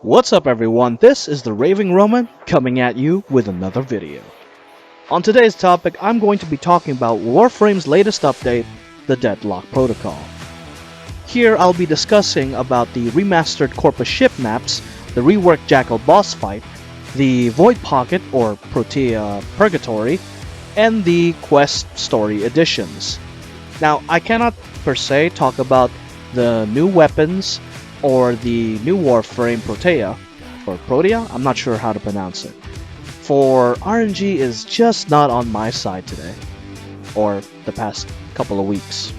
What's up everyone, this is the Raving Roman coming at you with another video. On today's topic, I'm going to be talking about Warframe's latest update, the Deadlock Protocol. Here I'll be discussing about the remastered Corpus ship maps, the reworked Jackal boss fight, the Void Pocket or Protea Purgatory, and the quest story additions. Now, I cannot per se talk about the new weapons or the new Warframe Protea, or Protea? I'm not sure how to pronounce it. For RNG is just not on my side today, or the past couple of weeks.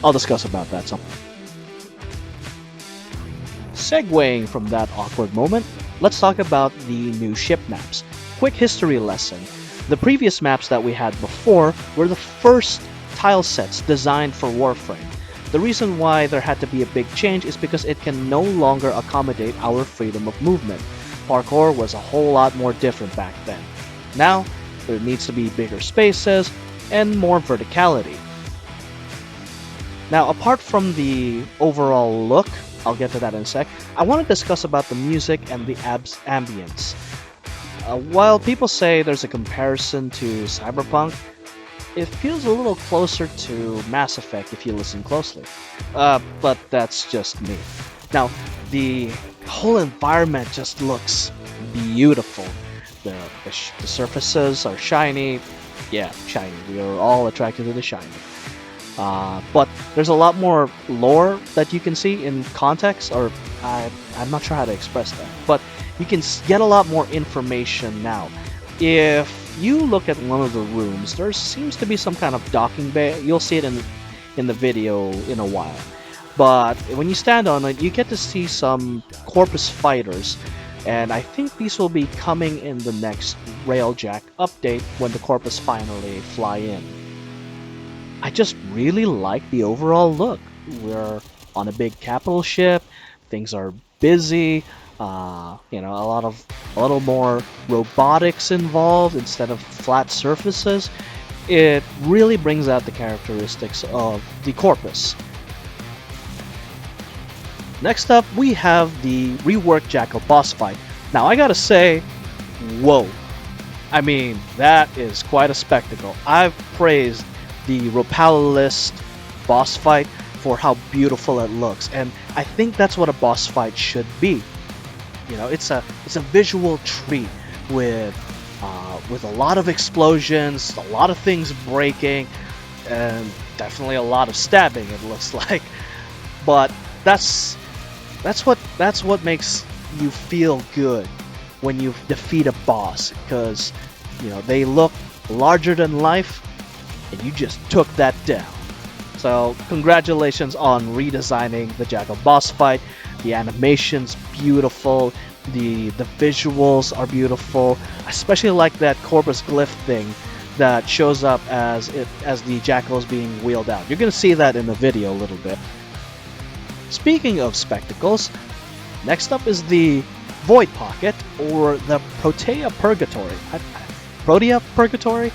I'll discuss about that some. Segueing from that awkward moment, let's talk about the new ship maps. Quick history lesson. The previous maps that we had before were the first tile sets designed for Warframe. The reason why there had to be a big change is because it can no longer accommodate our freedom of movement. Parkour was a whole lot more different back then. Now, there needs to be bigger spaces and more verticality. Now, apart from the overall look, I'll get to that in a sec, I want to discuss about the music and the ambience. While people say there's a comparison to Cyberpunk, it feels a little closer to Mass Effect if you listen closely. But that's just me. Now, the whole environment just looks beautiful. The surfaces are shiny. Yeah, shiny. We are all attracted to the shiny. But there's a lot more lore that you can see in context, or I'm not sure how to express that. But you can get a lot more information now. If you look at one of the rooms, there seems to be some kind of docking bay. You'll see it in the video in a while. But when you stand on it, you get to see some Corpus fighters, and I think these will be coming in the next Railjack update when the Corpus finally fly in. I just really like the overall look. We're on a big capital ship, things are busy, a little more robotics involved instead of flat surfaces. It really brings out the characteristics of the Corpus. Next up, we have the reworked Jackal boss fight. Now, I gotta say, whoa. I mean, that is quite a spectacle. I've praised the Ropalist boss fight for how beautiful it looks, and I think that's what a boss fight should be. You know, it's a visual treat with a lot of explosions, a lot of things breaking, and definitely a lot of stabbing. It looks like, but that's what makes you feel good when you defeat a boss, because they look larger than life, and you just took that down. So congratulations on redesigning the Jackal boss fight. The animation's beautiful, the visuals are beautiful. I especially like that Corpus glyph thing that shows up as the Jackal is being wheeled out. You're gonna see that in the video a little bit. Speaking of spectacles, next up is the Void Pocket, or the Protea Purgatory. Protea Purgatory?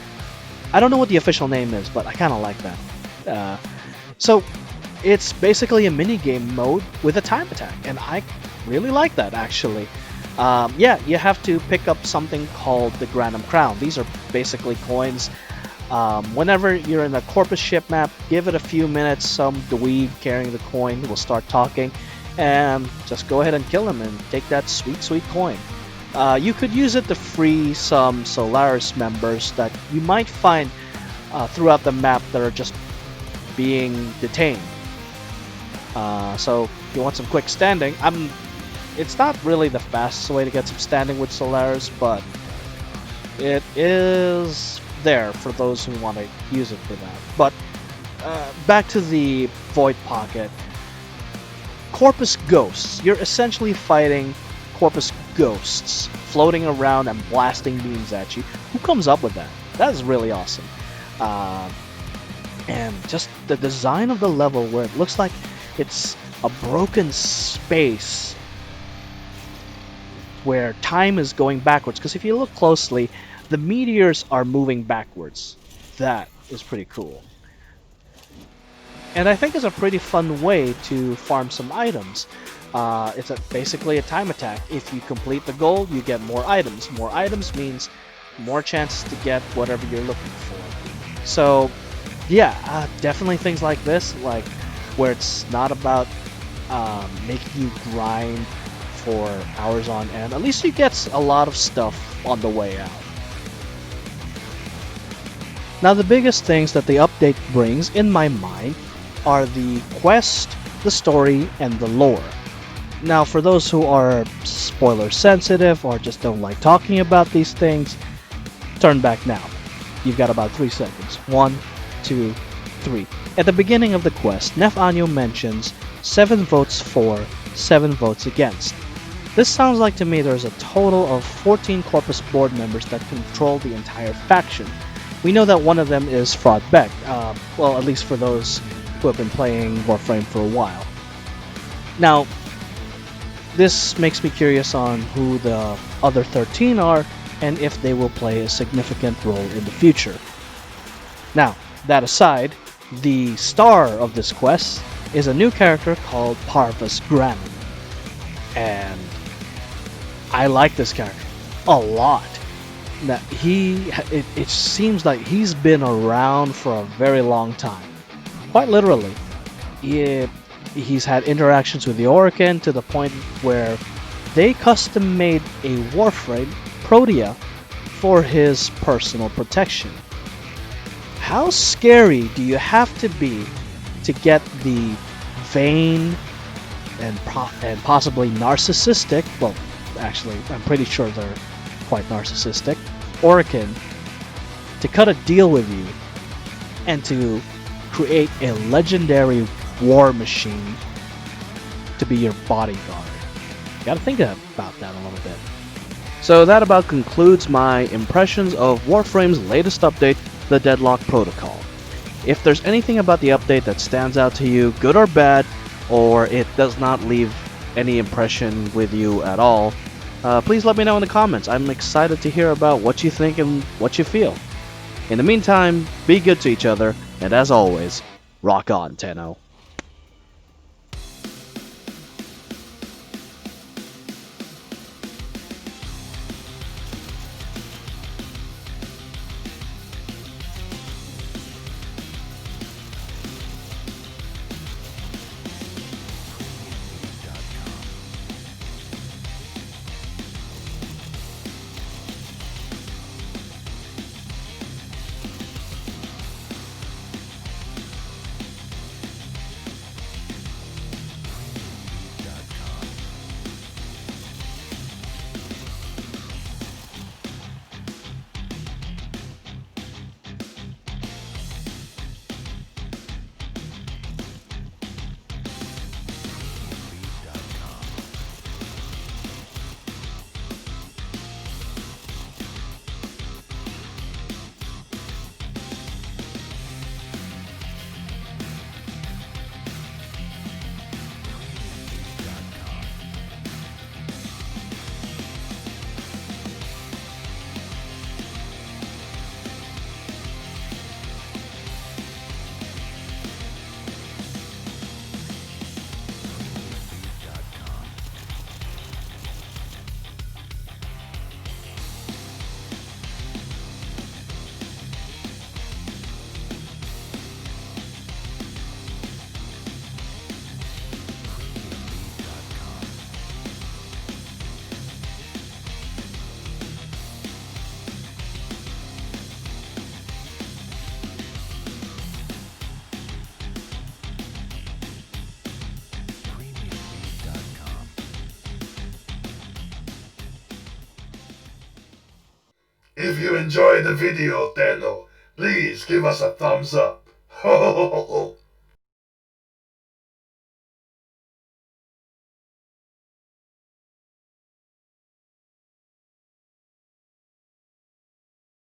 I don't know what the official name is, but I kind of like that. So it's basically a minigame mode with a time attack, and I really like that actually. Yeah, you have to pick up something called the Granum Crown. These are basically coins. Whenever you're in a Corpus ship map, give it a few minutes, some dweeb carrying the coin will start talking, and just go ahead and kill him and take that sweet coin. You could use it to free some Solaris members that you might find throughout the map that are just being detained. So if you want some quick standing, it's not really the fastest way to get some standing with Solaris, but it is there for those who want to use it for that. But back to the Void Pocket. Corpus Ghosts. You're essentially fighting Corpus Ghosts, floating around and blasting beams at you. Who comes up with that? That is really awesome. And just the design of the level, where it looks like it's a broken space where time is going backwards, because if you look closely, the meteors are moving backwards. That is pretty cool. And I think it's a pretty fun way to farm some items. Basically a time attack. If you complete the goal, you get more items. More items means more chances to get whatever you're looking for. So, yeah, definitely things like this, like where it's not about making you grind for hours on end. At least you get a lot of stuff on the way out. Now, the biggest things that the update brings in my mind are the quest, the story, and the lore. Now, for those who are spoiler sensitive or just don't like talking about these things, turn back now. You've got about 3 seconds. 1, 2, 3. At the beginning of the quest, Nef Anyo mentions 7 votes for, 7 votes against. This sounds like to me there's a total of 14 Corpus board members that control the entire faction. We know that one of them is Fraud Beck, well, at least for those who have been playing Warframe for a while. Now, this makes me curious on who the other 13 are and if they will play a significant role in the future. Now, that aside, the star of this quest is a new character called Parvus Granin. And I like this character a lot. Now, it seems like he's been around for a very long time. Quite literally. He's had interactions with the Orokin to the point where they custom made a Warframe, Protea, for his personal protection. How scary do you have to be to get the vain and possibly narcissistic, well, actually, I'm pretty sure they're quite narcissistic, Orokin, to cut a deal with you and to create a legendary war machine to be your bodyguard? You gotta think about that a little bit. So that about concludes my impressions of Warframe's latest update, the Deadlock Protocol. If there's anything about the update that stands out to you, good or bad, or it does not leave any impression with you at all, please let me know in the comments. I'm excited to hear about what you think and what you feel. In the meantime, be good to each other, and as always, rock on, Tenno. If you enjoyed the video, Tenno, please give us a thumbs up.